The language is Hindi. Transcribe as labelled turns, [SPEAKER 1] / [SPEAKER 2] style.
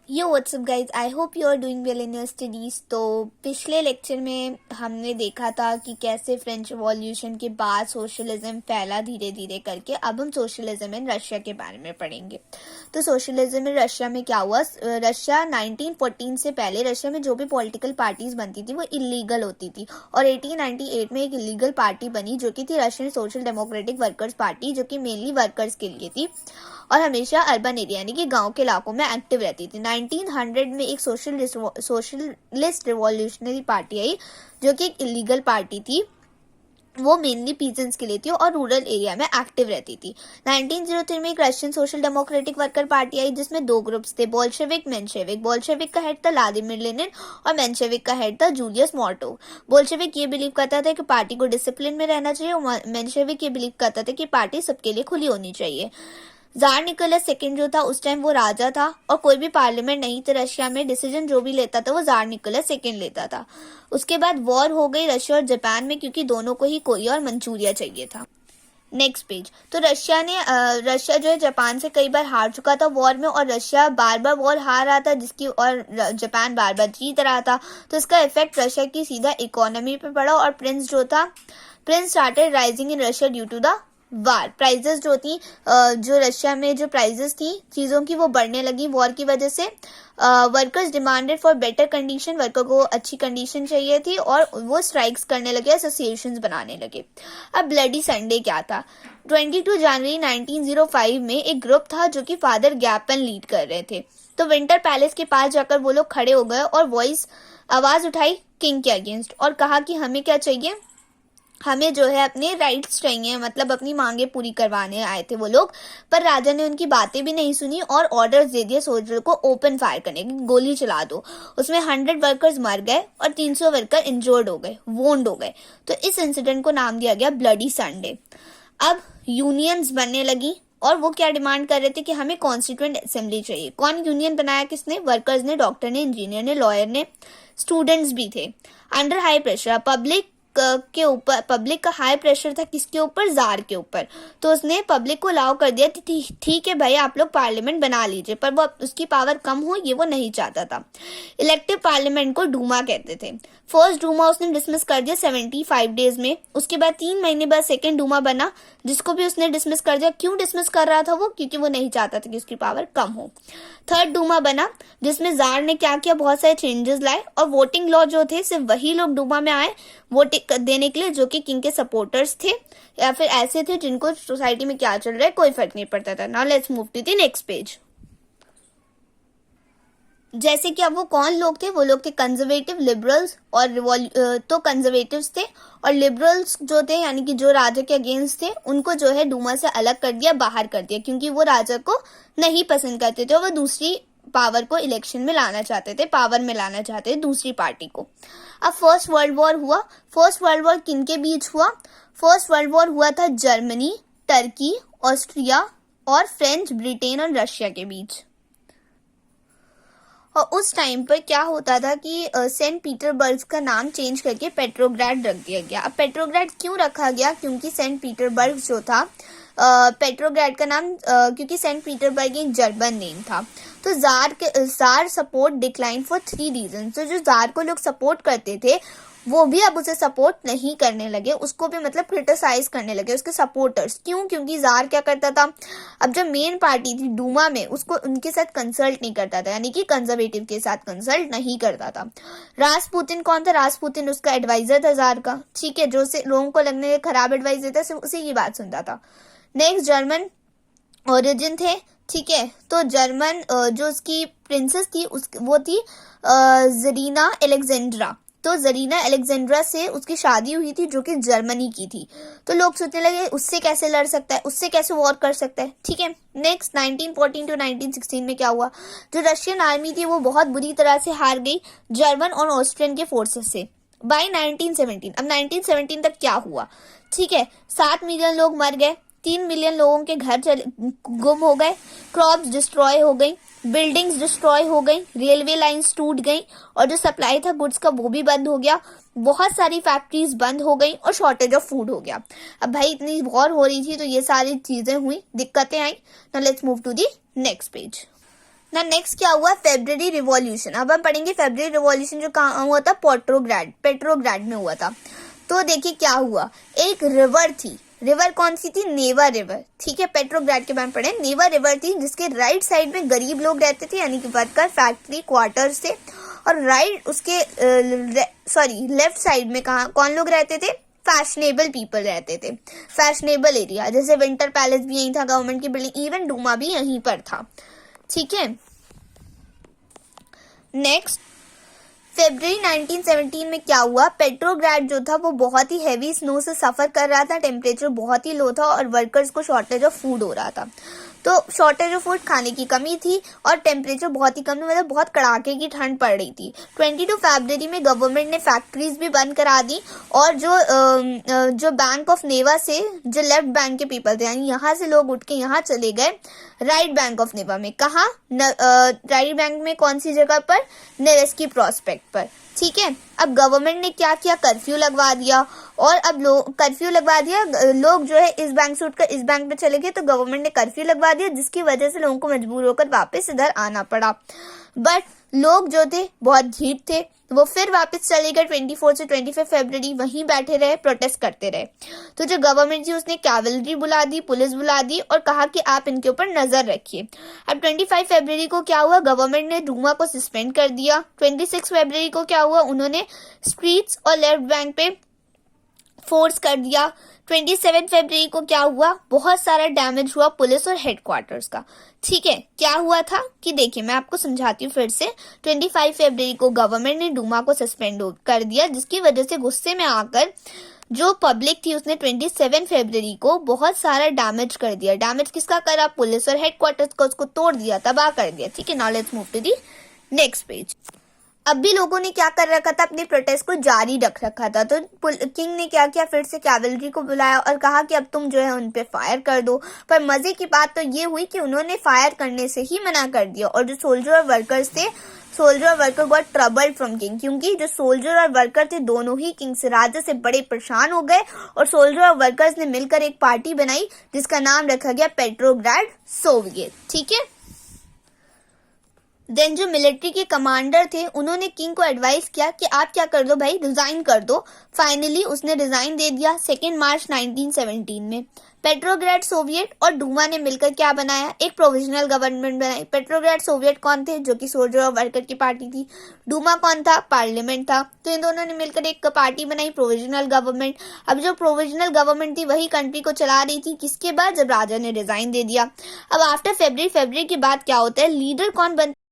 [SPEAKER 1] Yo WhatsApp guys, I hope you are doing well in your studies. तो पिछले लेक्चर में हमने देखा था कि कैसे फ्रेंच रिवॉल्यूशन के बाद सोशलिज्म फैला धीरे धीरे करके। अब हम सोशलिज्म इन रशिया के बारे में पढ़ेंगे। तो सोशलिज्म इन रशिया में क्या हुआ, रशिया 1914 से पहले रशिया में जो भी पॉलिटिकल पार्टीज बनती थी वो इलीगल होती थी, और 1898 में एक इलीगल पार्टी बनी जो कि थी Russian social democratic workers party, जो कि मेनली वर्कर्स के लिए थी और हमेशा अर्बन एरिया यानी कि गांव के इलाकों में एक्टिव रहती थी। 1900 में एक सोशलिस्ट रिवॉल्यूशनरी पार्टी आई जो कि एक इलीगल पार्टी थी, वो मेनली पीजेंट्स के लिए थी और रूरल एरिया में एक्टिव रहती थी। 1903 में एक Russian social democratic worker party आई जिसमें दो ग्रुप्स थे, बोल्शेविक मेंशेविक। बोल्शेविक का हेड था व्लादिमीर लेनिन और मेंशेविक का हेड था जूलियस मॉर्टोव। बोल्शेविक ये बिलीव करता था कि पार्टी को डिसिप्लिन में रहना चाहिए और मेंशेविक ये बिलीव करता था कि पार्टी सबके लिए खुली होनी चाहिए। जार निकोलस सेकेंड जो था उस टाइम वो राजा था और कोई भी पार्लियामेंट नहीं था रशिया में, डिसीजन जो भी लेता था वो जार निकोलस सेकेंड लेता था। उसके बाद वॉर हो गई रशिया और जापान में, क्योंकि दोनों को ही कोरिया और मंचूरिया चाहिए था। Next page. तो रशिया जो है जापान से कई बार हार चुका था वॉर में, और रशिया बार बार वॉर हार रहा था जिसकी, और जापान बार बार जीत रहा था। तो इसका इफेक्ट रशिया की सीधा इकोनॉमी पे पड़ा और prices started rising in Russia due to the war. Prices जो रशिया में जो प्राइजेस थी चीजों की वो बढ़ने लगी वॉर की वजह से। Workers demanded for better condition, worker को अच्छी कंडीशन चाहिए थी और वो स्ट्राइक्स करने लगे, एसोसिएशंस बनाने लगे। अब ब्लडी संडे क्या था? 22 जनवरी 1905 में एक ग्रुप था जो कि फादर गैपन लीड कर रहे थे। तो विंटर पैलेस के पास जाकर वो लोग खड़े हो गए और आवाज उठाई किंग के अगेंस्ट और कहा कि हमें क्या चाहिए, हमें जो है अपने राइट्स चाहिए, मतलब अपनी मांगे पूरी करवाने आए थे वो लोग। पर राजा ने उनकी बातें भी नहीं सुनी और ऑर्डर्स दे दिए सोल्जर को ओपन फायर करने की, गोली चला दो। उसमें 100 वर्कर्स मर गए और 300 वर्कर इंजर्ड हो गए, वोंड हो गए। तो इस इंसिडेंट को नाम दिया गया ब्लडी संडे। अब यूनियंस बनने लगी और वो क्या डिमांड कर रहे थे कि हमें कॉन्स्टिट्यूएंट असेंबली चाहिए। कौन यूनियन बनाया, किसने? वर्कर्स ने, डॉक्टर ने, इंजीनियर ने, लॉयर ने, स्टूडेंट्स भी थे। अंडर हाई प्रेशर पब्लिक का हाई प्रेशर था किसके ऊपर? जार के ऊपर। तो उसने पब्लिक को अलाउ कर दिया ठीक है भाई आप लोग पार्लियामेंट बना लीजिए, पर वो उसकी पावर कम हो ये वो नहीं चाहता था। इलेक्टिव पार्लियामेंट को डूमा कहते थे। फर्स्ट डूमा उसने डिसमिस कर दिया 75 डेज में। उसके बाद 3 महीने बाद सेकेंड डूमा बना जिसको भी उसने डिसमिस कर दिया। क्यों डिसमिस कर रहा था वो? क्योंकि वो नहीं चाहता था कि उसकी पावर कम हो। थर्ड डूमा बना जिसमें जार ने क्या किया, बहुत सारे चेंजेस लाए और वोटिंग लॉ जो थे सिर्फ वही लोग डूमा में आए वोट देने के लिए जो कि किंग के सपोर्टर्स थे या फिर ऐसे थे जिनको सोसाइटी में क्या चल रहा है कोई फर्क नहीं पड़ता था। Now let's move to the next page. जैसे कि अब वो कौन लोग थे? वो लोग थे कंजर्वेटिव, लिबरल्स और तो कंजर्वेटिव्स थे और लिबरल्स जो थे यानी कि जो राजा के अगेंस्ट थे उनको जो है डूमा से अलग कर दिया, बाहर कर दिया, क्योंकि वो राजा को नहीं पसंद करते थे और वो दूसरी पावर को इलेक्शन में लाना चाहते थे, पावर में लाना चाहते थे दूसरी पार्टी को। अब फर्स्ट वर्ल्ड वॉर हुआ। फर्स्ट वर्ल्ड वॉर किन के बीच हुआ? फर्स्ट वर्ल्ड वॉर हुआ था जर्मनी, टर्की, ऑस्ट्रिया और फ्रेंच, ब्रिटेन और रशिया के बीच। और उस टाइम पर क्या होता था कि सेंट पीटरबर्ग का नाम चेंज करके पेट्रोग्राड रख दिया गया। अब पेट्रोग्राड क्यों रखा गया? क्योंकि सेंट पीटरबर्ग जो था, पेट्रोग्राड का नाम क्योंकि सेंट पीटरबर्ग एक जर्मन नेम था। तो tsar support decline for 3 reason. तो जो जार को लोग सपोर्ट करते थे वो भी अब उसे सपोर्ट नहीं करने लगे, उसको भी मतलब क्रिटिसाइज करने लगे उसके सपोर्टर्स। क्यों? क्योंकि जार क्या करता था, अब जो मेन पार्टी थी डूमा में उसको उनके साथ कंसल्ट नहीं करता था, यानी कि कंजर्वेटिव के साथ कंसल्ट नहीं करता था। रासपुतिन कौन था? रासपुतिन उसका एडवाइजर था जार का, ठीक है, जो से लोगों को लगने खराब एडवाइस देता सिर्फ उसी की बात सुनता था। नेक्स्ट जर्मन ओरिजिन थे, ठीक है। तो जर्मन जो उसकी प्रिंसेस थी वो थी जरीना एलेक्जेंड्रा। तो जरीना एलेक्जेंड्रा से उसकी शादी हुई थी जो कि जर्मनी की थी। तो लोग सोचने लगे उससे कैसे लड़ सकता है, उससे कैसे वॉर कर सकता है, ठीक है। नेक्स्ट 1914 टू 1916 में क्या हुआ? जो रशियन आर्मी थी वो बहुत बुरी तरह से हार गई जर्मन और ऑस्ट्रियन के फोर्सेस से बाय 1917। अब 1917 तक क्या हुआ, ठीक है, 7 मिलियन लोग मर गए, 3 मिलियन लोगों के घर गुम हो गए, क्रॉप्स डिस्ट्रॉय हो गई, बिल्डिंग्स डिस्ट्रॉय हो गई, रेलवे लाइंस टूट गई और जो सप्लाई था गुड्स का वो भी बंद हो गया, बहुत सारी फैक्ट्रीज बंद हो गई और शॉर्टेज ऑफ फूड हो गया। अब भाई इतनी वॉर हो रही थी तो ये सारी चीजें हुई, दिक्कतें आई। Now let's move to the next page. ना नेक्स्ट क्या हुआ, फेब्रुअरी रिवॉल्यूशन। अब हम पढ़ेंगे फेब्रुअरी रिवॉल्यूशन जो कहाँ हुआ था, पेट्रोग्राड में हुआ था। तो देखिए क्या हुआ, एक रिवर थी, रिवर कौन सी थी, नेवा रिवर, ठीक है। पेट्रोग्राड के बारे में पढ़े, नेवा रिवर थी जिसके राइट साइड में गरीब लोग रहते थे, यानी कि वर्कर फैक्ट्री क्वार्टर से, और राइट उसके लेफ्ट साइड में कौन लोग रहते थे, फैशनेबल पीपल रहते थे, फैशनेबल एरिया, जैसे विंटर पैलेस भी यहीं था, गवर्नमेंट की बिल्डिंग, इवन डूमा भी यहीं पर था, ठीक है। नेक्स्ट फरवरी 1917 में क्या हुआ, पेट्रोग्राड जो था वो बहुत ही हैवी स्नो से सफर कर रहा था, टेम्परेचर बहुत ही लो था और वर्कर्स को शॉर्टेज ऑफ फूड हो रहा था। तो शॉर्टेज ऑफ फूड, खाने की कमी थी और टेम्परेचर बहुत ही कम, मतलब बहुत कड़ाके की ठंड पड़ रही थी। 22 फरवरी में गवर्नमेंट ने फैक्ट्रीज भी बंद करा दी और जो बैंक ऑफ नेवा से जो लेफ्ट बैंक के पीपल थे, यानी यहाँ से लोग उठ के यहाँ चले गए राइट बैंक ऑफ नेवा में। कहाँ, राइट बैंक में कौन सी जगह पर, नेवेस्की प्रॉस्पेक्ट पर, ठीक है। अब गवर्नमेंट ने क्या किया, कर्फ्यू लगवा दिया, और अब कर्फ्यू लगवा दिया, लोग जो है इस बैंक से उठकर इस बैंक पे चले गए, तो गवर्नमेंट ने कर्फ्यू लगवा दिया जिसकी वजह से लोगों को मजबूर होकर वापस इधर आना पड़ा। बट लोग जो थे बहुत ढीठ थे, वो फिर वापस चले गए 24 से 25 फरवरी, वहीं बैठे रहे, प्रोटेस्ट करते रहे। तो जो गवर्नमेंट थी उसने कैवलरी बुला दी, पुलिस बुला दी और कहा कि आप इनके ऊपर नजर रखिए। अब 25 फरवरी को क्या हुआ, गवर्नमेंट ने डूमा को सस्पेंड कर दिया। 26 फरवरी को क्या हुआ, उन्होंने स्ट्रीट्स और लेफ्ट बैंक पे फोर्स कर दिया। 27 फरवरी को क्या हुआ, बहुत सारा डैमेज हुआ पुलिस और हेडक्वार्टर्स का, ठीक है। क्या हुआ था कि देखिए मैं आपको समझाती हूँ फिर से। 25 फरवरी को गवर्नमेंट ने डूमा को सस्पेंड कर दिया, जिसकी वजह से गुस्से में आकर जो पब्लिक थी उसने 27 फरवरी को बहुत सारा डैमेज कर दिया। डैमेज किसका करा, पुलिस और हेडक्वार्टर्स का, उसको तोड़ दिया, तबाह कर दिया, ठीक है। Now let's move to the next page. अब भी लोगों ने क्या कर रखा था, अपने प्रोटेस्ट को जारी रख रखा था। तो किंग ने क्या किया, फिर से कैवलरी को बुलाया और कहा कि अब तुम जो है उन पे फायर कर दो। पर मजे की बात तो ये हुई कि उन्होंने फायर करने से ही मना कर दिया, और जो सोल्जर और वर्कर्स थे, सोल्जर और worker got trouble from king, क्योंकि जो सोल्जर और वर्कर थे दोनों ही किंग से, राजा से बड़े परेशान हो गए, और सोल्जर और वर्कर्स ने मिलकर एक पार्टी बनाई जिसका नाम रखा गया पेट्रोग्राड सोवियत, ठीक है। देन जो मिलिट्री के कमांडर थे उन्होंने किंग को एडवाइस किया कि आप क्या कर दो भाई, रिजाइन कर दो। फाइनली उसने रिजाइन दे दिया 2 मार्च 1917 में। पेट्रोग्राड सोवियत और डूमा ने मिलकर क्या बनाया, एक प्रोविजनल गवर्नमेंट बनाई। पेट्रोग्राड सोवियत कौन थे, जो कि सोल्जर और वर्कर की पार्टी थी। डूमा कौन था, पार्लियामेंट था। तो इन दोनों ने मिलकर एक पार्टी बनाई, प्रोविजनल गवर्नमेंट। अब जो प्रोविजनल गवर्नमेंट थी वही कंट्री को चला रही थी, किसके बाद, जब राजा ने रिजाइन दे दिया। अब आफ्टर फरवरी के बाद क्या होता है, लीडर कौन बनता